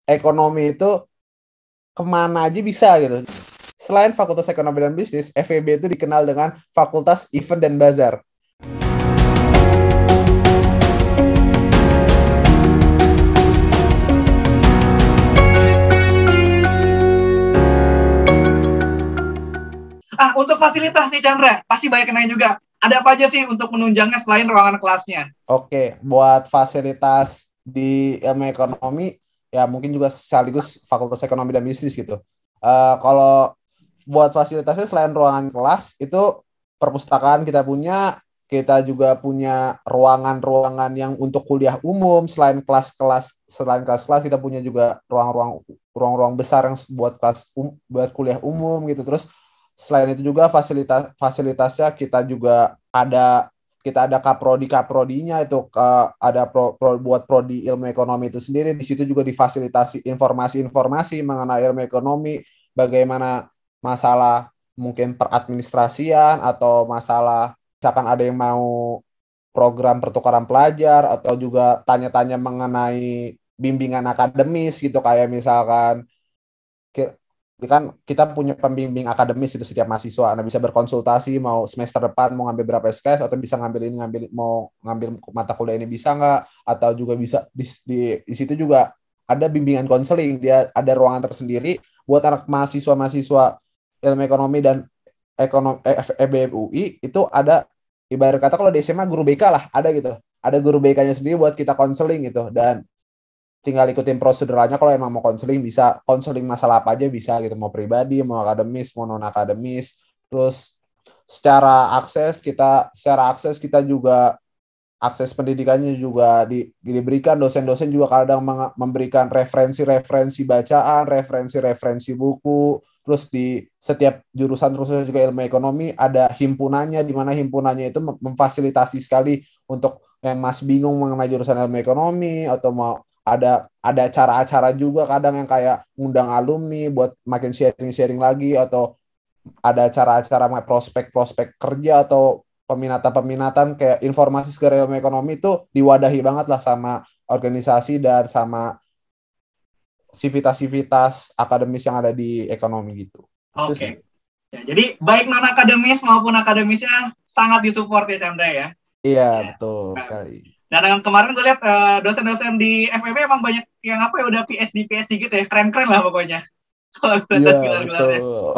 ekonomi itu kemana aja bisa gitu. Selain Fakultas Ekonomi dan Bisnis, FEB itu dikenal dengan Fakultas Event dan Bazar. Untuk fasilitas nih Chandra, pasti banyak yang nanya juga. Ada apa aja sih untuk menunjangnya selain ruangan kelasnya? Oke, buat fasilitas di ilmu ekonomi, ya mungkin juga sekaligus Fakultas Ekonomi dan Bisnis gitu. Kalau buat fasilitasnya selain ruangan kelas, itu perpustakaan kita juga punya ruangan-ruangan yang untuk kuliah umum. Selain kelas-kelas kita punya juga ruang-ruang besar yang buat kuliah umum gitu. Terus selain itu juga fasilitasnya kita ada kaprodinya itu ada buat prodi ilmu ekonomi itu sendiri. Di situ juga difasilitasi informasi-informasi mengenai ilmu ekonomi, bagaimana masalah mungkin peradministrasian atau masalah misalkan ada yang mau program pertukaran pelajar atau juga tanya-tanya mengenai bimbingan akademis gitu, kayak misalkan kan kita punya pembimbing akademis itu setiap mahasiswa. Nah, bisa berkonsultasi mau semester depan mau ngambil berapa SKS, atau bisa mau ngambil mata kuliah ini bisa nggak, atau juga bisa di situ juga ada bimbingan konseling. Dia ada ruangan tersendiri buat anak mahasiswa ilmu ekonomi dan ekonomi FEBUI. Itu ada, ibarat kata kalau di SMA guru BK lah, ada gitu. Ada guru BK-nya sendiri buat kita konseling gitu, dan tinggal ikutin proseduralnya. Kalau emang mau konseling, bisa konseling masalah apa aja bisa gitu, mau pribadi, mau akademis, mau non akademis. Terus secara akses kita juga, akses pendidikannya juga diberikan. Dosen-dosen juga kadang memberikan referensi-referensi bacaan, referensi-referensi buku. Terus di setiap jurusan, terus juga ilmu ekonomi ada himpunannya, di mana himpunannya itu memfasilitasi sekali untuk yang masih bingung mengenai jurusan ilmu ekonomi, atau mau ada acara-acara juga kadang yang kayak ngundang alumni buat makin sharing-sharing lagi, atau ada acara-acara prospek-prospek kerja atau peminatan-peminatan kayak informasi segar ilmu ekonomi. Itu diwadahi banget lah sama organisasi dan sama sivitas-sivitas akademis yang ada di ekonomi gitu. Itu sih. Oke. Ya, jadi baik non akademis maupun akademisnya sangat disupport ya Chandra ya. Iya, Ya. betul Nah, sekali. dan yang kemarin gue lihat dosen-dosen di FEB emang banyak yang udah PhD gitu ya, keren-keren lah pokoknya. Kalau gue Iya, lihat gelar-gelarnya. betul.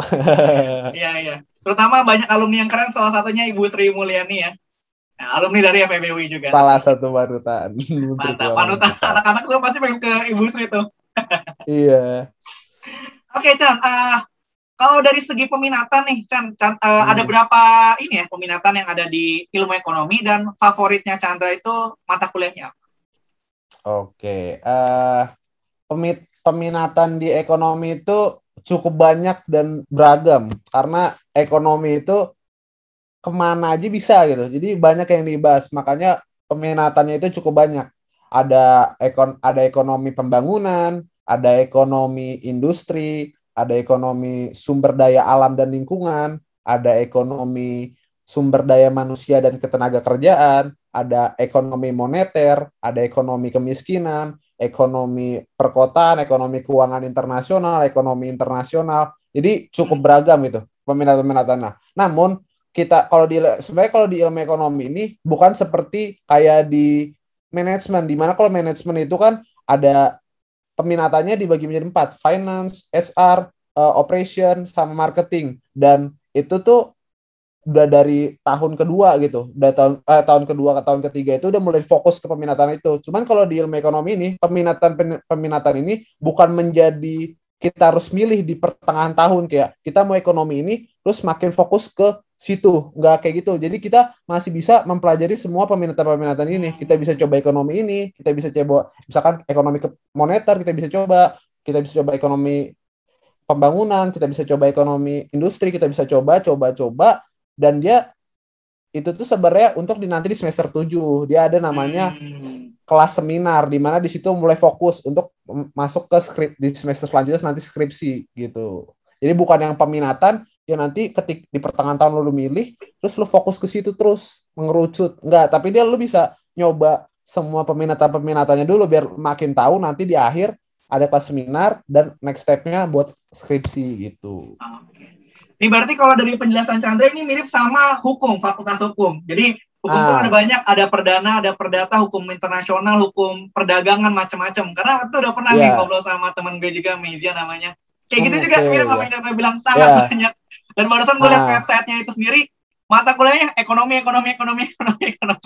Iya iya. Terutama banyak alumni yang keren, salah satunya Ibu Sri Mulyani ya. Nah, alumni dari FEB UI juga Salah tentunya. satu panutan Menteri Mantap. Keuangan Panutan kita. anak-anak semua pasti pengen ke Ibu Sri tuh. Iya. Oke, Chan. Kalau dari segi peminatan nih, Chan, ada berapa ini ya peminatan yang ada di ilmu ekonomi, dan favoritnya Chandra itu mata kuliahnya? Oke. Peminatan di ekonomi itu cukup banyak dan beragam, karena ekonomi itu kemana aja bisa gitu. Jadi banyak yang dibahas, makanya peminatannya itu cukup banyak. Ada ekonomi pembangunan, ada ekonomi industri, ada ekonomi sumber daya alam dan lingkungan, ada ekonomi sumber daya manusia dan ketenaga kerjaan, ada ekonomi moneter, ada ekonomi kemiskinan, ekonomi perkotaan, ekonomi keuangan internasional, ekonomi internasional. Jadi cukup beragam itu peminat-peminatannya. Namun sebenarnya kalau di ilmu ekonomi ini bukan seperti kayak di manajemen, di mana kalau manajemen itu kan ada peminatannya dibagi menjadi 4: finance, HR, operation, sama marketing. Dan itu tuh udah dari tahun kedua gitu, udah tahun kedua ke tahun ketiga itu udah mulai fokus ke peminatan itu. Cuman kalau di ilmu ekonomi ini, peminatan ini bukan menjadi kita harus milih di pertengahan tahun kayak kita mau ekonomi ini terus makin fokus ke situ, nggak kayak gitu. Jadi kita masih bisa mempelajari semua peminatan ini. Kita bisa coba ekonomi ini, kita bisa coba misalkan ekonomi moneter, kita bisa coba ekonomi pembangunan, kita bisa coba ekonomi industri, kita bisa coba, dan dia itu tuh sebenarnya untuk nanti di semester 7 dia ada namanya kelas seminar, di mana di situ mulai fokus untuk masuk ke di semester selanjutnya nanti skripsi gitu. Jadi bukan yang peminatan yang nanti di pertengahan tahun lu milih terus lu fokus ke situ terus mengerucut, enggak, tapi lu bisa nyoba semua peminatannya dulu biar makin tahu nanti di akhir ada kelas seminar, dan next step-nya buat skripsi gitu. Oke. Ini berarti kalau dari penjelasan Chandra ini mirip sama hukum, fakultas hukum. Jadi hukum tuh ada banyak, ada perdana, ada perdata, hukum internasional, hukum perdagangan, macam-macam. Karena waktu udah pernah nih ngobrol sama teman gue juga, Mezia namanya. Kayak gitu juga mirip sama yang Chandra bilang, sangat banyak. Dan barusan gue lihat website-nya itu sendiri, mata kuliahnya ekonomi.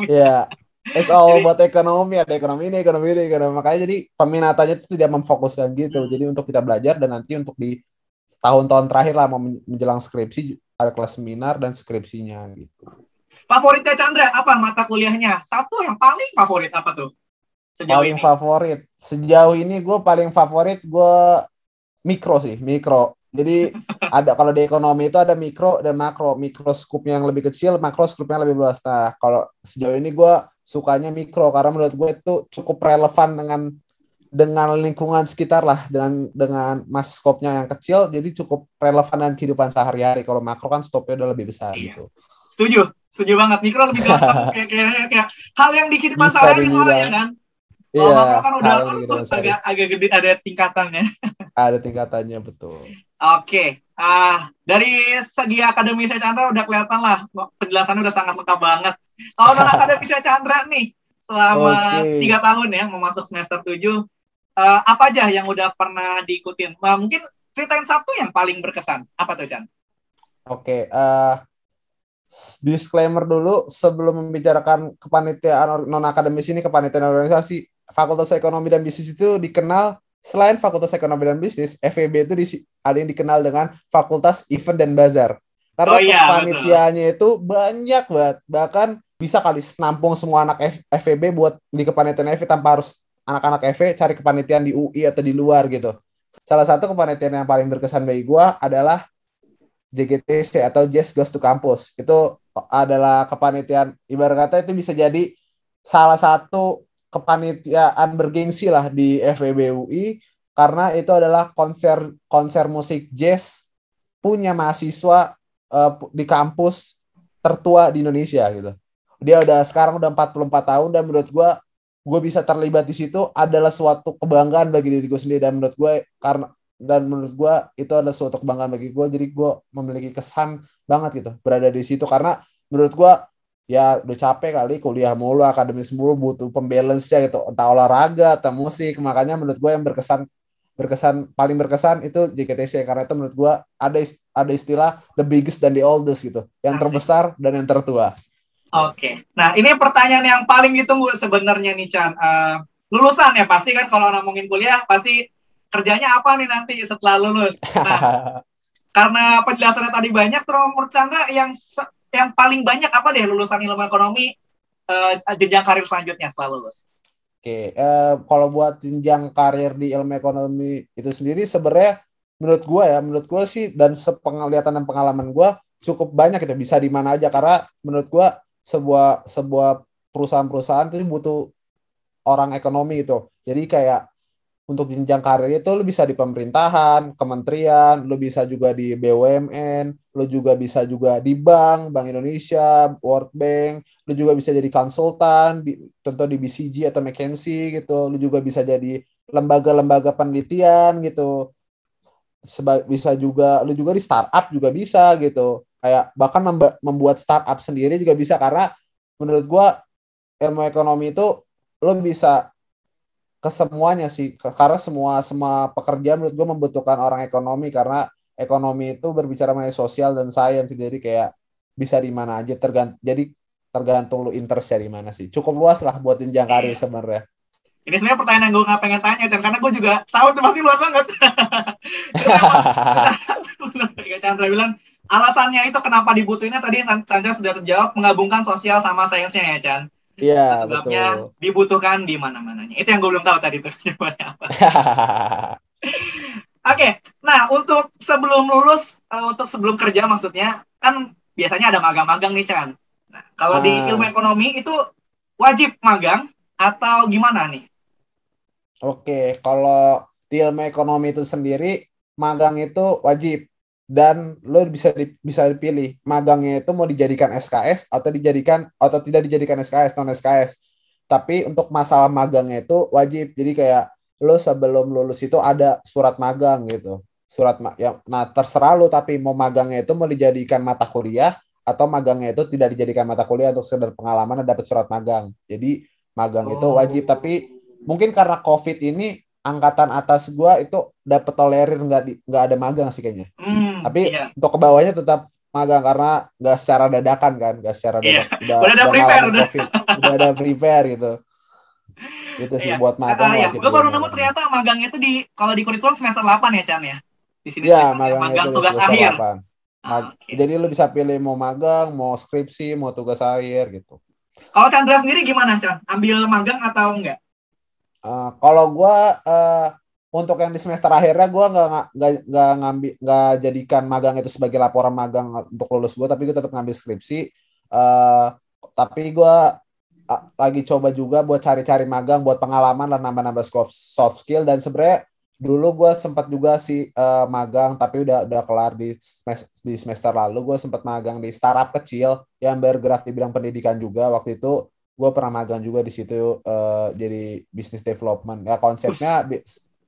Iya. It's all about ekonomi, ada ekonomi ini. Makanya jadi peminatannya itu tidak memfokuskan gitu. Jadi untuk kita belajar dan nanti untuk di tahun-tahun terakhir lah mau menjelang skripsi ada kelas seminar dan skripsinya gitu. Favoritnya Chandra apa mata kuliahnya? Satu yang paling favorit apa tuh? Paling favorit sejauh ini gue paling favorit gue mikro. Jadi ada kalau di ekonomi itu ada mikro dan makro. Mikro skupnya yang lebih kecil, makro skupnya lebih luas. Nah, kalau sejauh ini gue sukanya mikro karena menurut gue itu cukup relevan dengan lingkungan sekitar lah, dengan mas skopnya yang kecil, jadi cukup relevan dengan kehidupan sehari-hari. Kalau makro kan stopnya udah lebih besar gitu. Setuju banget. Mikro lebih gampang kayak hal yang di kehidupan sehari-hari soalnya kan. Kalau makro kan udah agak gede, ada tingkatannya. Ada tingkatannya, betul. Oke. Dari segi akademisnya Chandra udah kelihatan lah, penjelasannya udah sangat lengkap banget. Kalau non akademisnya Chandra nih, selama 3 tahun ya, mau masuk semester 7, apa aja yang udah pernah diikutin? Mungkin ceritain satu yang paling berkesan. Apa tuh, Chan? Oke. Disclaimer dulu sebelum membicarakan kepanitiaan non-akademis ini, kepanitiaan organisasi, Fakultas Ekonomi dan Bisnis itu dikenal, selain Fakultas Ekonomi dan Bisnis, FEB itu ada yang dikenal dengan Fakultas Event dan Bazar. Karena kepanitiaannya itu banyak banget. Bahkan bisa kali nampung semua anak FEB buat di kepanitiaan FEB tanpa harus anak-anak FE cari kepanitiaan di UI atau di luar gitu. Salah satu kepanitiaan yang paling berkesan bagi gue adalah JGTC atau Jazz Goes to Campus. Itu adalah kepanitiaan, ibarat kata itu bisa jadi salah satu kepanitiaan bergengsi lah di FEB UI karena itu adalah konser musik jazz punya mahasiswa di kampus tertua di Indonesia gitu. Dia sekarang udah 44 tahun dan menurut gue bisa terlibat di situ adalah suatu kebanggaan bagi diri gue sendiri, dan menurut gue itu adalah suatu kebanggaan bagi gue. Jadi gue memiliki kesan banget gitu berada di situ karena menurut gue ya udah capek kali kuliah mulu, akademis mulu, butuh pembalance-nya gitu, entah olahraga atau musik. Makanya menurut gue yang paling berkesan itu JKTC karena itu menurut gue ada istilah the biggest dan the oldest gitu, yang terbesar dan yang tertua. Oke. Nah, ini pertanyaan yang paling ditunggu sebenarnya nih, Chan. Lulusan ya pasti kan, kalau ngomongin kuliah pasti kerjanya apa nih nanti setelah lulus. Nah, karena penjelasannya tadi banyak, terus menurut Chandra yang paling banyak apa deh lulusan ilmu ekonomi jenjang karir selanjutnya setelah lulus? Oke, kalau buat jenjang karir di ilmu ekonomi itu sendiri sebenarnya menurut gue sih, dan sepenglihatan dan pengalaman gue cukup banyak itu, bisa di mana aja karena menurut gue sebuah perusahaan itu butuh orang ekonomi gitu. Jadi kayak untuk jenjang karir itu lu bisa di pemerintahan, kementerian, lu bisa juga di BUMN, lu juga bisa juga di bank Indonesia, World Bank, lu juga bisa jadi konsultan, contoh di BCG atau McKinsey gitu, lu juga bisa jadi lembaga-lembaga penelitian gitu. Bisa juga, lu juga di startup juga bisa gitu. Kayak bahkan membuat startup sendiri juga bisa, karena menurut gua ilmu ekonomi itu lo bisa ke semuanya sih, karena semua pekerjaan menurut gue membutuhkan orang ekonomi, karena ekonomi itu berbicara mengenai sosial dan sains, jadi kayak bisa di mana aja, jadi tergantung lu interestnya di mana sih. Cukup luas lah buat jenjang karir sebenarnya. Ini sebenarnya pertanyaan yang gue nggak pengen tanya, Chan, karena gue juga tahu itu pasti luas banget. Kayak Chandra bilang, alasannya itu kenapa dibutuhinnya tadi Chandra sudah terjawab, menggabungkan sosial sama sainsnya ya, Chan. Iya, sebabnya betul. Dibutuhkan di mana-mananya. Itu yang gue belum tahu tadi tuh jawabannya apa. Oke, nah untuk sebelum lulus, untuk sebelum kerja maksudnya, kan biasanya ada magang-magang nih, Chan. Nah, kalau di ilmu ekonomi itu wajib magang atau gimana nih? Oke, kalau di ilmu ekonomi itu sendiri, magang itu wajib. Dan lo bisa dipilih magangnya itu mau dijadikan SKS atau tidak dijadikan SKS, non SKS. Tapi untuk masalah magangnya itu wajib. Jadi kayak lu sebelum lulus itu ada surat magang gitu. Nah terserah lu, tapi mau magangnya itu mau dijadikan mata kuliah atau magangnya itu tidak dijadikan mata kuliah untuk sekedar pengalaman dan dapat surat magang. Jadi magang itu wajib, tapi mungkin karena COVID ini angkatan atas gua itu dapat tolerir nggak ada magang sih kayaknya. Tapi iya. untuk ke bawahnya tetap magang karena nggak secara dadakan kan, nggak secara Iya. dadak, Udah ada prepare, ngalamin udah. COVID, udah ada prepare gitu. Itu sih Iya. buat magang Ya, wajib gue juga baru nemu magangnya. ternyata magangnya itu kalau di kurikulum semester 8 ya, Chan ya. Di sini Ya, tulisannya magangnya itu magang tugas semester akhir. 8. Oke. Jadi lu bisa pilih mau magang, mau skripsi, mau tugas akhir gitu. Kalau Chandra sendiri gimana, Chan? Ambil magang atau enggak? Kalau gue untuk yang di semester akhirnya gue nggak jadikan magang itu sebagai laporan magang untuk lulus gue, tapi gue tetap ngambil skripsi. Tapi gue lagi coba juga buat cari-cari magang buat pengalaman dan nambah-nambah soft skill. Dan sebenarnya dulu gue sempat juga sih magang, tapi udah kelar di semester lalu. Gue sempat magang di startup kecil yang bergerak di bidang pendidikan juga. Waktu itu gue pernah magang juga di situ jadi business development. Ya konsepnya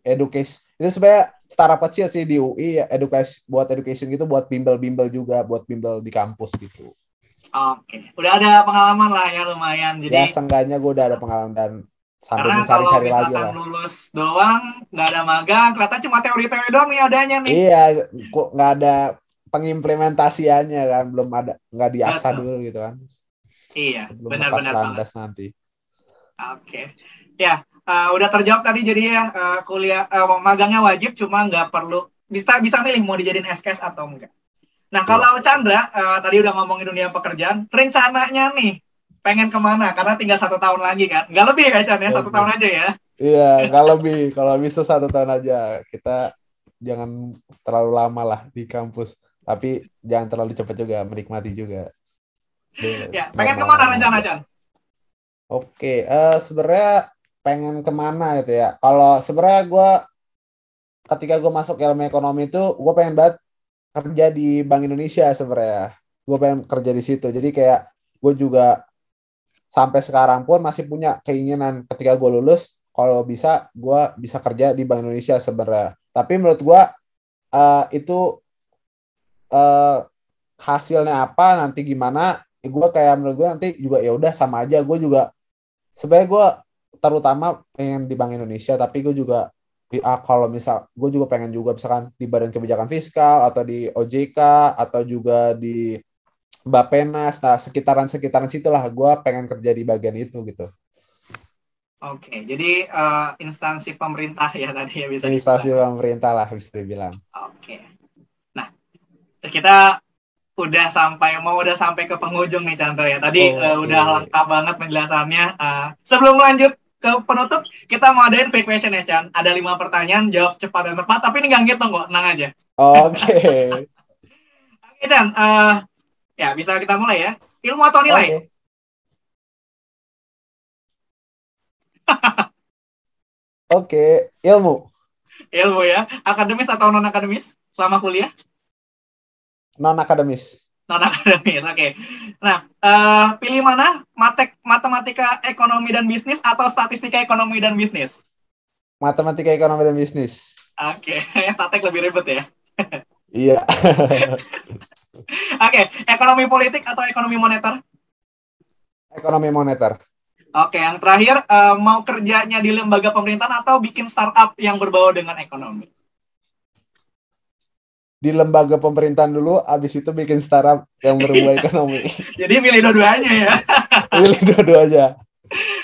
education itu sebenarnya startup kecil sih di UI ya, education gitu, buat bimbel juga, buat bimbel di kampus gitu. Oke, udah ada pengalaman lah ya lumayan. Ya Jadi seenggaknya gue udah ada pengalaman dan sambil karena kalau mencari-cari lagi misalkan lah. lulus doang, nggak ada magang, kelihatan cuma teori-teori doang nih adanya nih. Iya, kok nggak ada pengimplementasiannya kan, belum ada, nggak diasah Betul. dulu gitu kan, Iya, sebelum lepas benar-benar banget. landas nanti. Oke. Ya, udah terjawab tadi jadi ya kuliah magangnya wajib, cuma nggak perlu bisa milih mau dijadiin SKS atau enggak. Nah, Iya. kalau Chandra tadi udah ngomongin dunia pekerjaan, rencananya nih pengen kemana? Karena tinggal 1 tahun lagi kan? Nggak lebih ya, Chan ya? 1 tahun aja ya? Iya, kalau bisa 1 tahun aja. Kita jangan terlalu lama lah di kampus, tapi jangan terlalu cepat juga, menikmati juga. Ya, pengen kemana Normal-normal rencana, aja. Chan? Oke, sebenarnya pengen kemana gitu ya. Kalau sebenarnya ketika gue masuk ilmu ekonomi itu, gue pengen banget kerja di Bank Indonesia sebenarnya. Gue pengen kerja di situ. Jadi kayak gue juga sampai sekarang pun masih punya keinginan ketika gue lulus, kalau bisa gue bisa kerja di Bank Indonesia sebenarnya. Tapi menurut gue itu uh, hasilnya apa nanti gimana? Gue kayak menurut gue nanti juga ya udah sama aja. Gue juga sebenarnya gue terutama pengen di Bank Indonesia, tapi gue juga kalau misal gue juga pengen juga misalkan di Badan Kebijakan Fiskal atau di OJK atau juga di Bappenas. Nah sekitaran situlah gue pengen kerja di bagian itu gitu. Oke, jadi instansi pemerintah ya tadi ya bisa Instansi dibilang. pemerintah lah bisa dibilang. Oke. Nah, kita udah sampai ke penghujung nih Chandra ya. Tadi Oke. udah lengkap banget penjelasannya. Sebelum lanjut ke penutup, kita mau adain quick question ya Chan. Ada 5 pertanyaan, jawab cepat dan tepat. Tapi ini nggak ngitung kok, tenang aja. Oke. Oke Chan, ya bisa kita mulai ya. Ilmu atau nilai? Oke. Oke. Ilmu. Ilmu ya. Akademis atau non akademis selama kuliah? Non akademis. Non akademis, oke. Nah, pilih mana? Matematika ekonomi dan bisnis atau statistika ekonomi dan bisnis? Matematika ekonomi dan bisnis. Oke, statik lebih ribet ya. Iya. Oke, ekonomi politik atau ekonomi moneter? Ekonomi moneter. Oke, yang terakhir, mau kerjanya di lembaga pemerintahan atau bikin startup yang berbau dengan ekonomi? Di lembaga pemerintahan dulu, abis itu bikin startup yang berbau ekonomi. Jadi milih dua-duanya ya. Pilih dua-duanya.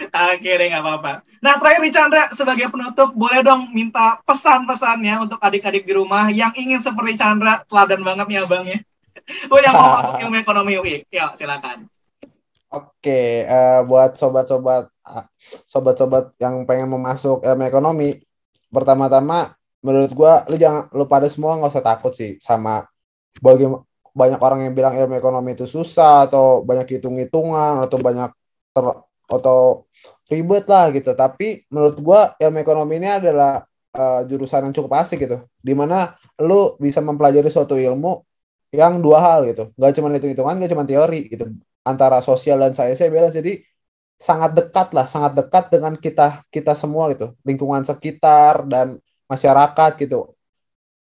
Oke deh, nggak apa-apa. Nah, terakhir nih Chandra, sebagai penutup, boleh dong minta pesan-pesannya untuk adik-adik di rumah yang ingin seperti Chandra, teladan banget nih abangnya. Yang mau masuk ilmu ekonomi UI. Yuk, silakan. Oke, buat sobat-sobat yang pengen masuk ilmu ekonomi, pertama-tama menurut gua lu pada semua nggak usah takut sih sama banyak orang yang bilang ilmu ekonomi itu susah atau banyak hitung-hitungan atau atau ribet lah gitu. Tapi menurut gua ilmu ekonomi ini adalah jurusan yang cukup asik gitu, dimana lu bisa mempelajari suatu ilmu yang dua hal gitu, nggak cuma hitung-hitungan, nggak cuma teori gitu, antara sosial dan saya beda. Jadi sangat dekat dengan kita semua gitu, lingkungan sekitar dan masyarakat gitu.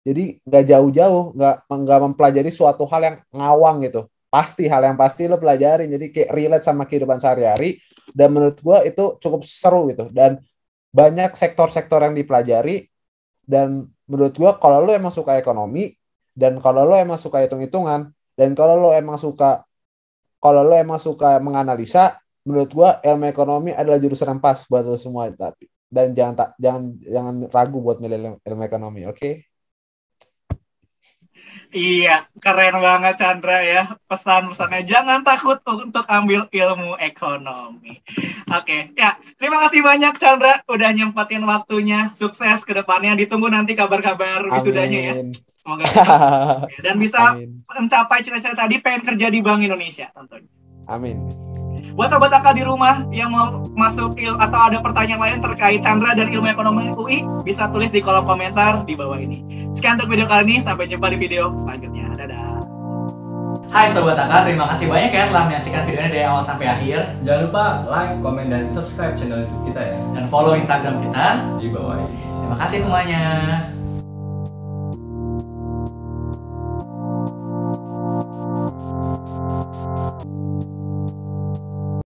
Jadi nggak jauh-jauh, nggak mempelajari suatu hal yang ngawang gitu. Hal yang pasti lo pelajarin. Jadi kayak relate sama kehidupan sehari-hari. Dan menurut gue itu cukup seru gitu. Dan banyak sektor-sektor yang dipelajari. Dan menurut gue kalau lo emang suka ekonomi, dan kalau lo emang suka hitung-hitungan, dan kalau lo emang suka menganalisa, menurut gue ilmu ekonomi adalah jurusan yang pas buat lo semua. Tapi dan jangan ragu buat milih ilmu ekonomi, oke? Iya, keren banget Chandra ya. Pesan-pesannya jangan takut untuk ambil ilmu ekonomi. Oke, ya. Terima kasih banyak Chandra udah nyempatin waktunya. Sukses ke depannya. Ditunggu nanti kabar-kabar wisudanya ya. Semoga dan bisa mencapai cita-cita tadi, pengen kerja di Bank Indonesia tentunya. Amin. Buat sobat akal di rumah yang mau masuk atau ada pertanyaan lain terkait Chandra dan ilmu ekonomi UI, bisa tulis di kolom komentar di bawah ini. Sekian untuk video kali ini, sampai jumpa di video selanjutnya. Dadah. Hai sobat akal, terima kasih banyak ya telah menyaksikan video ini dari awal sampai akhir. Jangan lupa like, komen, dan subscribe channel YouTube kita ya. Dan follow Instagram kita di bawah ini. Terima kasih semuanya.